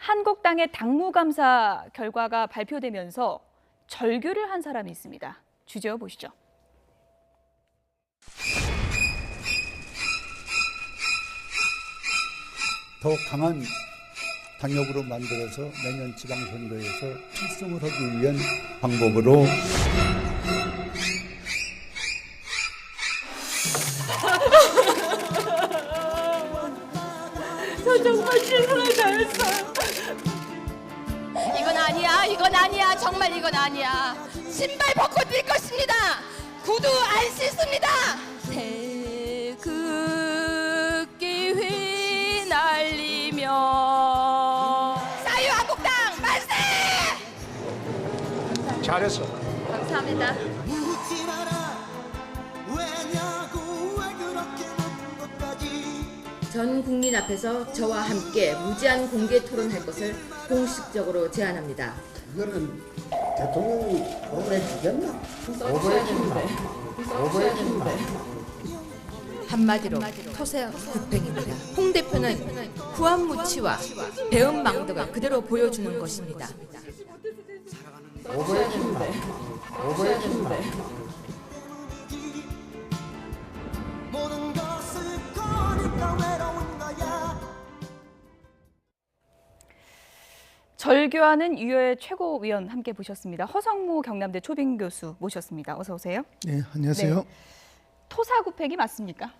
한국당의 당무감사 결과가 발표되면서 절규를 한 사람이 있습니다. 주제어 보시죠. 더욱 강한 당력으로 만들어서 내년 지방선거에서 필승을 하기 위한 방법으로 저 정말 최선을 다했어요. 이건 아니야. 정말 이건 아니야. 신발 벗고 뛸 것입니다. 구두 안 신습니다. 태극기 휘날리며 자유한국당 만세! 잘했어. 감사합니다. 묻지 마라 왜냐고 왜 그렇게 높은 것까지 전 국민 앞에서 저와 함께 무제한 공개 토론할 것을 공식적으로 제안합니다. 이거는 대통령이 오래 주겠나? 한마디로 토사구팽입니다. 홍 대표는 후한무치와 배은망덕을 그대로 보여주는 것입니다. 모든 것을 거니까 외로운 거야. 절규하는 유효의 최고위원 함께 보셨습니다. 허성무 경남대 초빙 교수 모셨습니다. 어서 오세요. 네, 안녕하세요. 네. 토사구팽이 맞습니까?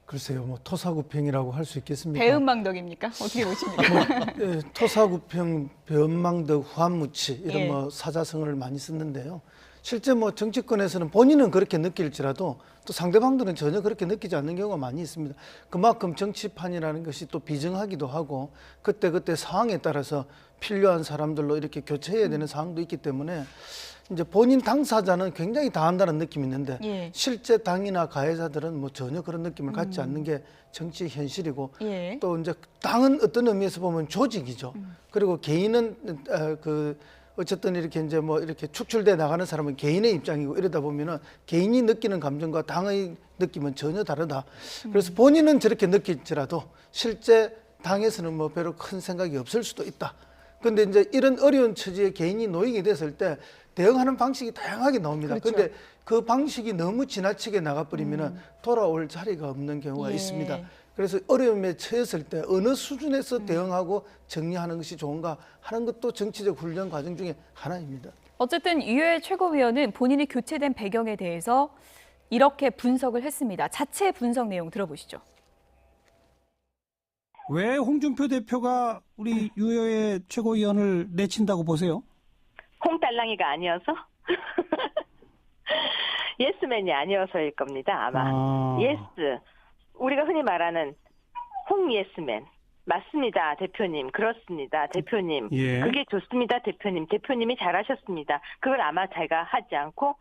글쎄요, 뭐 토사구팽이라고 할 수 있겠습니까? 배은망덕입니까? 어떻게 보십니까? 네, 토사구팽, 배은망덕, 후한무치 이런 예. 뭐 사자성어를 많이 쓰는데요. 실제 뭐 정치권에서는 본인은 그렇게 느낄지라도 또 상대방들은 전혀 그렇게 느끼지 않는 경우가 많이 있습니다. 그만큼 정치판이라는 것이 또 비정하기도 하고 그때그때 상황에 따라서 필요한 사람들로 이렇게 교체해야 되는 상황도 있기 때문에 이제 본인 당사자는 굉장히 당한다는 느낌이 있는데 예. 실제 당이나 가해자들은 뭐 전혀 그런 느낌을 갖지 않는 게 정치 현실이고 예. 또 이제 당은 어떤 의미에서 보면 조직이죠. 그리고 개인은 어쨌든 이렇게 이제 뭐 이렇게 축출돼 나가는 사람은 개인의 입장이고 이러다 보면은 개인이 느끼는 감정과 당의 느낌은 전혀 다르다. 그래서 본인은 저렇게 느낄지라도 실제 당에서는 뭐 별로 큰 생각이 없을 수도 있다. 근데 이제 이런 어려운 처지에 개인이 놓이게 됐을 때 대응하는 방식이 다양하게 나옵니다. 그렇죠. 근데 그 방식이 너무 지나치게 나가버리면은 돌아올 자리가 없는 경우가 예. 있습니다. 그래서 어려움에 처했을 때 어느 수준에서 대응하고 정리하는 것이 좋은가 하는 것도 정치적 훈련 과정 중에 하나입니다. 어쨌든 유효의 최고위원은 본인이 교체된 배경에 대해서 이렇게 분석을 했습니다. 자체 분석 내용 들어보시죠. 왜 홍준표 대표가 우리 유효의 최고위원을 내친다고 보세요? 홍달랑이가 아니어서? 예스맨이 아니어서일 겁니다, 아마. 예스. 우리가 흔히 말하는 홍예스맨. 맞습니다, 대표님. 그렇습니다, 대표님. 예. 그게 좋습니다, 대표님. 대표님이 잘하셨습니다. 그걸 아마 제가 하지 않고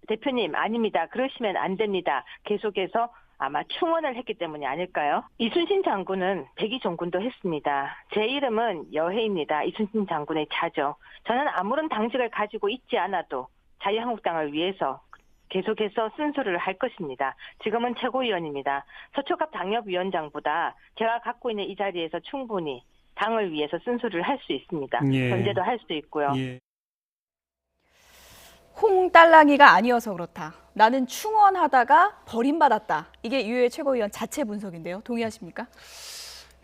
대표님 아닙니다. 그러시면 안 됩니다. 계속해서 아마 충원을 했기 때문이 아닐까요? 이순신 장군은 백의종군도 했습니다. 제 이름은 여혜입니다. 이순신 장군의 자죠. 저는 아무런 당직을 가지고 있지 않아도 자유한국당을 위해서 계속해서 쓴소리를 할 것입니다. 지금은 최고위원입니다. 서초갑 당협위원장보다 제가 갖고 있는 이 자리에서 충분히 당을 위해서 쓴소리를 할 수 있습니다. 예. 견제도 할 수 있고요. 예. 홍달랑이가 아니어서 그렇다. 나는 충원하다가 버림받았다. 이게 유효의 최고위원 자체 분석인데요. 동의하십니까?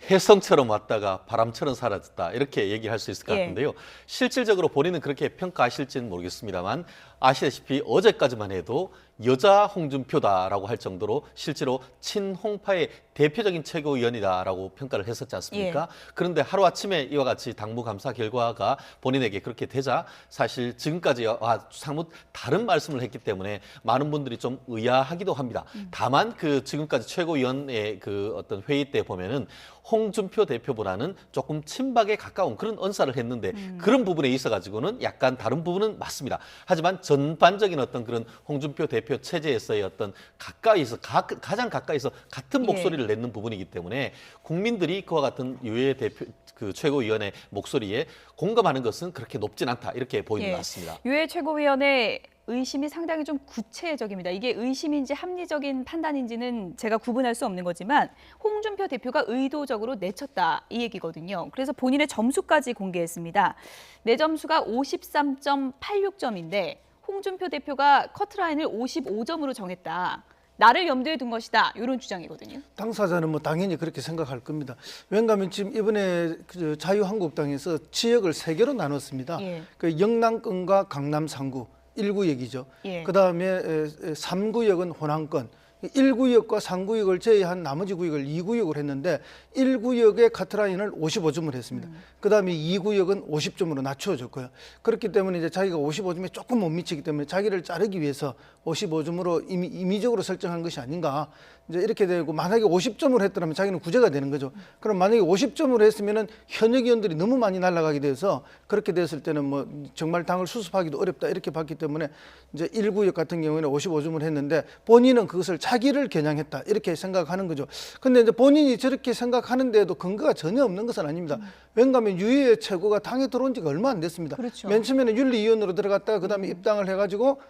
혜성처럼 왔다가 바람처럼 사라졌다 이렇게 얘기할 수 있을 것 예. 같은데요. 실질적으로 본인은 그렇게 평가하실지는 모르겠습니다만 아시다시피 어제까지만 해도 여자 홍준표다라고 할 정도로 실제로 친홍파의 대표적인 최고위원이다라고 평가를 했었지 않습니까? 그런데 하루아침에 이와 같이 당무감사 결과가 본인에게 그렇게 되자 사실 지금까지와 사뭇 다른 말씀을 했기 때문에 많은 분들이 좀 의아하기도 합니다. 다만 그 지금까지 최고위원의 그 어떤 회의 때 보면은 홍준표 대표보다는 조금 친박에 가까운 그런 언사를 했는데 그런 부분에 있어가지고는 약간 다른 부분은 맞습니다. 하지만 전반적인 어떤 그런 홍준표 대표 체제에서의 어떤 가까이서 가장 가까이서 같은 목소리를 내는 부분이기 때문에 국민들이 그와 같은 유해 대표 그 최고위원의 목소리에 공감하는 것은 그렇게 높진 않다 이렇게 보이는 것 같습니다. 유해 최고위원의 의심이 상당히 좀 구체적입니다. 이게 의심인지 합리적인 판단인지는 제가 구분할 수 없는 거지만 홍준표 대표가 의도적으로 내쳤다 이 얘기거든요. 그래서 본인의 점수까지 공개했습니다. 내 점수가 53.86점인데 홍준표 대표가 커트라인을 55점으로 정했다. 나를 염두에 둔 것이다. 이런 주장이거든요. 당사자는 뭐 당연히 그렇게 생각할 겁니다. 왜냐하면 지금 이번에 그 자유한국당에서 지역을 3개로 나눴습니다. 예. 그 영남권과 강남 3구 1구역이죠. 예. 그다음에 3구역은 호남권, 1구역과 3구역을 제외한 나머지 구역을 2구역을 했는데 1구역의 카트라인을 55점을 했습니다. 그다음에 2구역은 50점으로 낮춰졌고요. 그렇기 때문에 이제 자기가 55점에 조금 못 미치기 때문에 자기를 자르기 위해서 55점으로 임의적으로 설정한 것이 아닌가. 이제 이렇게 되고 만약에 50점을 했더라면 자기는 구제가 되는 거죠. 그럼 만약에 50점을 했으면은 현역 의원들이 너무 많이 날아가게 돼서 그렇게 됐을 때는 뭐 정말 당을 수습하기도 어렵다 이렇게 봤기 때문에 이제 1구역 같은 경우에는 55점을 했는데 본인은 그것을 자기를 겨냥했다 이렇게 생각하는 거죠. 근데 이제 본인이 저렇게 생각하는데도 근거가 전혀 없는 것은 아닙니다. 왜냐하면 유해의 최고가 당에 들어온 지가 얼마 안 됐습니다. 그렇죠. 맨 처음에는 윤리위원으로 들어갔다가 그다음에 입당을 해가지고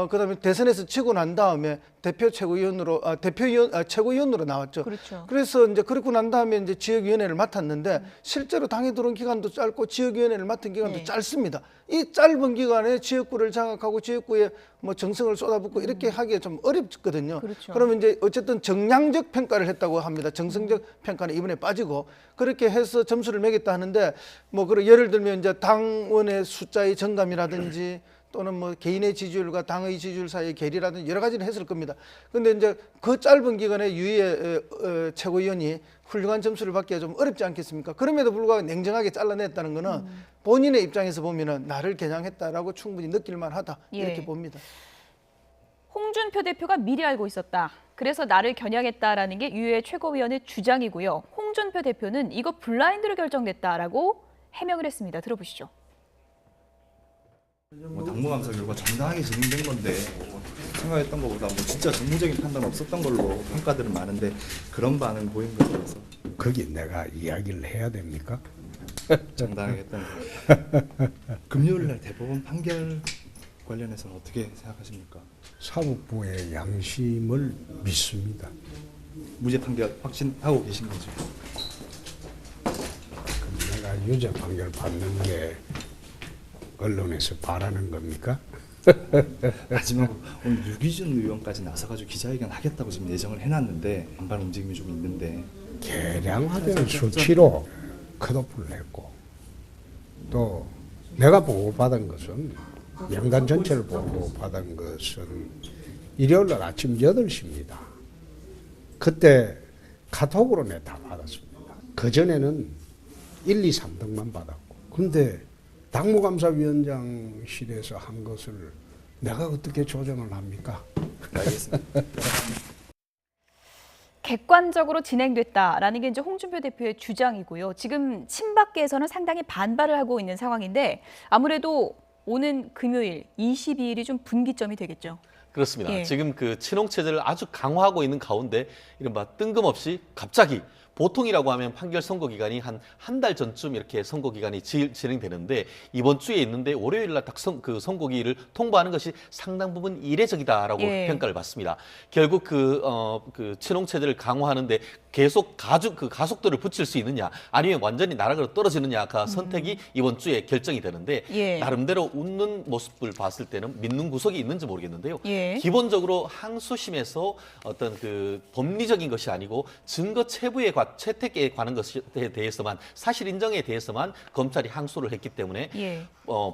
그다음에 대선에서 치고 난 다음에 대표 최고위원으로 최고위원으로 나왔죠. 그렇죠. 그래서 이제 그렇고 난 다음에 이제 지역위원회를 맡았는데 실제로 당에 들어온 기간도 짧고 지역위원회를 맡은 기간도 네. 짧습니다. 이 짧은 기간에 지역구를 장악하고 지역구에 뭐 정성을 쏟아붓고 이렇게 하기가 좀 어렵거든요. 그렇죠. 그러면 이제 어쨌든 정량적 평가를 했다고 합니다. 정성적 평가는 이번에 빠지고 그렇게 해서 점수를 매겼다 하는데 뭐 예를 들면 이제 당원의 숫자의 정감이라든지 또는 뭐 개인의 지지율과 당의 지지율 사이의 괴리라든지 여러 가지를 했을 겁니다. 그런데 이제 그 짧은 기간에 유해 최고위원이 훌륭한 점수를 받기가 좀 어렵지 않겠습니까? 그럼에도 불구하고 냉정하게 잘라냈다는 거는 본인의 입장에서 보면은 나를 겨냥했다라고 충분히 느낄 만하다 이렇게 예. 봅니다. 홍준표 대표가 미리 알고 있었다. 그래서 나를 겨냥했다라는 게 유해 최고위원의 주장이고요. 홍준표 대표는 이거 블라인드로 결정됐다라고 해명을 했습니다. 들어보시죠. 뭐 당무감사 결과 정당하게 진행된 건데 생각했던 것보다 뭐 진짜 정무적인 판단 없었던 걸로 평가들은 많은데 그런 반응 보인 것 같아서 거기 내가 이야기를 해야 됩니까? 정당하게 했던 거. 금요일 날 대법원 판결 관련해서는 어떻게 생각하십니까? 사법부의 양심을 믿습니다. 무죄 판결 확신하고 계신 거죠? 그럼 내가 유죄 판결 받는 게 언론에서 바라는 겁니까? 마지막으로 오늘 유기준 의원까지 나서가지고 기자회견 하겠다고 지금 예정을 해놨는데 반발 움직임이 좀 있는데 계량화된 수치로 컷오프를 했고 또 내가 보고받은 것은 연간 전체를 보고받은 것은 일요일 날 아침 8시입니다. 그때 카톡으로 내 다 받았습니다. 그전에는 1, 2, 3등만 받았고 근데 당무감사위원장실에서 한 것을 내가 어떻게 조정을 합니까? 알겠습니다. 객관적으로 진행됐다라는 게 이제 홍준표 대표의 주장이고요. 지금 친박계에서는 상당히 반발을 하고 있는 상황인데 아무래도 오는 금요일 22일이 좀 분기점이 되겠죠. 그렇습니다. 예. 지금 그 친홍 체제를 아주 강화하고 있는 가운데 이른바 뜬금없이 갑자기 보통이라고 하면 판결 선고 기간이 한 달 전쯤 이렇게 선고 기간이 진행되는데 이번 주에 있는데 월요일 날 딱 그 선고기를 통보하는 것이 상당 부분 이례적이다라고 예. 평가를 받습니다. 결국 그 친홍 체제를 강화하는데 계속 가속도를 붙일 수 있느냐 아니면 완전히 나락으로 떨어지느냐가 선택이 이번 주에 결정이 되는데 예. 나름대로 웃는 모습을 봤을 때는 믿는 구석이 있는지 모르겠는데요. 예. 기본적으로 항소심에서 어떤 그 법리적인 것이 아니고 증거 채택에 관한 것에 대해서만 사실 인정에 대해서만 검찰이 항소를 했기 때문에 예.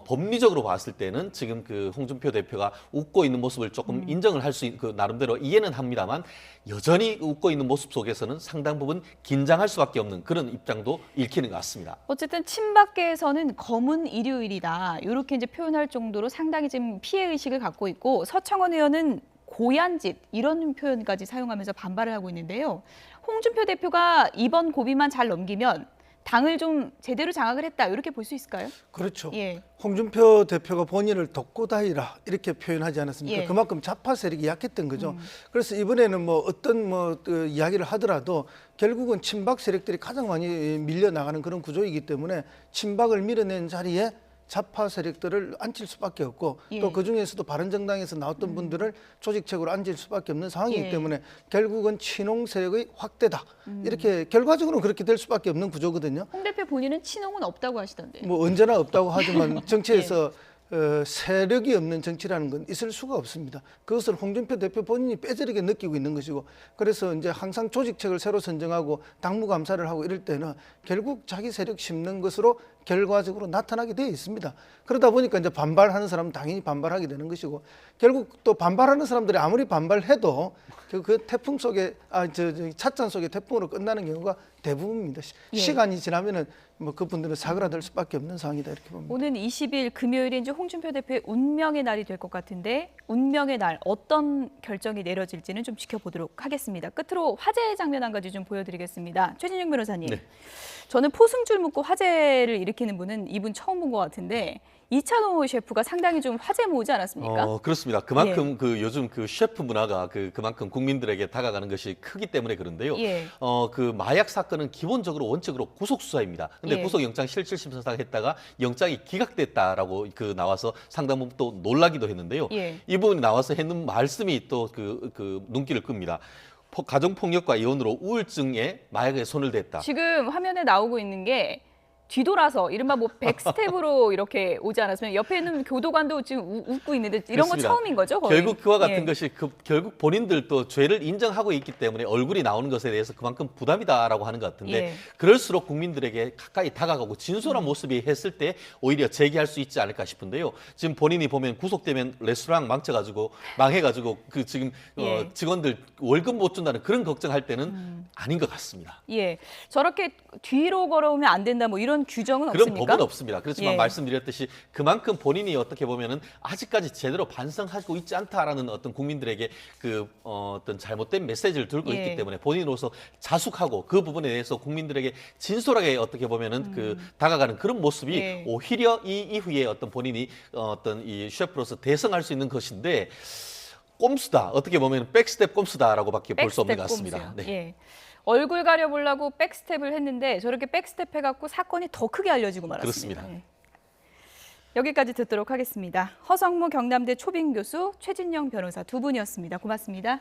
법리적으로 봤을 때는 지금 그 홍준표 대표가 웃고 있는 모습을 조금 인정을 할 수 있는 그 나름대로 이해는 합니다만 여전히 웃고 있는 모습 속에서는 상당 부분 긴장할 수밖에 없는 그런 입장도 읽히는 것 같습니다. 어쨌든 친박계에서는 검은 일요일이다 이렇게 이제 표현할 정도로 상당히 지금 피해 의식을 갖고 있고 서청원 의원은 고얀짓 이런 표현까지 사용하면서 반발을 하고 있는데요. 홍준표 대표가 이번 고비만 잘 넘기면 당을 좀 제대로 장악을 했다 이렇게 볼 수 있을까요? 그렇죠. 예. 홍준표 대표가 본인을 독고다이라 이렇게 표현하지 않았습니까? 예. 그만큼 좌파 세력이 약했던 거죠. 그래서 이번에는 뭐 어떤 그 이야기를 하더라도 결국은 친박 세력들이 가장 많이 밀려 나가는 그런 구조이기 때문에 친박을 밀어낸 자리에 좌파 세력들을 앉힐 수밖에 없고 예. 또 그중에서도 바른정당에서 나왔던 분들을 조직책으로 앉힐 수밖에 없는 상황이기 예. 때문에 결국은 친홍 세력의 확대다. 이렇게 결과적으로는 그렇게 될 수밖에 없는 구조거든요. 홍 대표 본인은 친홍은 없다고 하시던데. 뭐 언제나 없다고 하지만 정치에서 세력이 없는 정치라는 건 있을 수가 없습니다. 그것을 홍준표 대표 본인이 뼈저리게 느끼고 있는 것이고, 그래서 이제 항상 조직책을 새로 선정하고 당무 감사를 하고 이럴 때는 결국 자기 세력 심는 것으로 결과적으로 나타나게 되어 있습니다. 그러다 보니까 이제 반발하는 사람은 당연히 반발하게 되는 것이고, 결국 또 반발하는 사람들이 아무리 반발해도 그 태풍 속에 찻잔 속의 태풍으로 끝나는 경우가 대부분입니다. 예. 시간이 지나면은 뭐 그분들은 사그라들 수밖에 없는 상황이다 이렇게 봅니다. 오는 20일 금요일이 이제 홍준표 대표의 운명의 날이 될 것 같은데 운명의 날 어떤 결정이 내려질지는 좀 지켜보도록 하겠습니다. 끝으로 화제의 장면 한 가지 좀 보여드리겠습니다. 최진영 변호사님. 네. 저는 포승줄 묶고 화제를 일으키는 분은 이분 처음 본 것 같은데 이찬호 셰프가 상당히 좀 화제 모으지 않았습니까? 그렇습니다. 그만큼 그 요즘 그 셰프 문화가 그만큼 국민들에게 다가가는 것이 크기 때문에 그런데요. 예. 그 마약 사건은 기본적으로 원칙으로 구속 수사입니다. 근데 예. 구속영장 실질심사를 했다가 영장이 기각됐다라고 상당 부분 또 놀라기도 했는데요. 예. 이분이 나와서 했는 말씀이 또 그 눈길을 끕니다. 가정폭력과 이혼으로 우울증에 마약에 손을 댔다. 지금 화면에 나오고 있는 게 뒤돌아서 이른바 뭐 백스텝으로 이렇게 오지 않았으면 옆에 있는 교도관도 지금 웃고 있는데 이런 거 그렇습니다. 처음인 거죠? 거의? 결국 그와 같은 예. 것이 결국 본인들도 죄를 인정하고 있기 때문에 얼굴이 나오는 것에 대해서 그만큼 부담이다라고 하는 것 같은데 예. 그럴수록 국민들에게 가까이 다가가고 진솔한 모습이 했을 때 오히려 재기할 수 있지 않을까 싶은데요. 지금 본인이 보면 구속되면 레스토랑 망해가지고 그 지금 예. 직원들 월급 못 준다는 그런 걱정할 때는 아닌 것 같습니다. 예, 저렇게 뒤로 걸어오면 안 된다 뭐 이런 규정은 그런 없습니까? 법은 없습니다. 그렇지만 예. 말씀드렸듯이 그만큼 본인이 어떻게 보면은 아직까지 제대로 반성하고 있지 않다라는 어떤 국민들에게 어떤 잘못된 메시지를 들고 예. 있기 때문에 본인으로서 자숙하고 그 부분에 대해서 국민들에게 진솔하게 어떻게 보면은 다가가는 그런 모습이 예. 오히려 이 이후에 어떤 본인이 어떤 이 셰프로서 대성할 수 있는 것인데 꼼수다. 어떻게 보면 백스텝 꼼수다라고밖에 볼 수 없는 것 백스텝 같습니다. 꼼수요. 네. 예. 얼굴 가려보려고 백스텝을 했는데 저렇게 백스텝 해갖고 사건이 더 크게 알려지고 말았습니다. 그렇습니다. 예. 여기까지 듣도록 하겠습니다. 허성무 경남대 초빙 교수, 최진영 변호사 두 분이었습니다. 고맙습니다.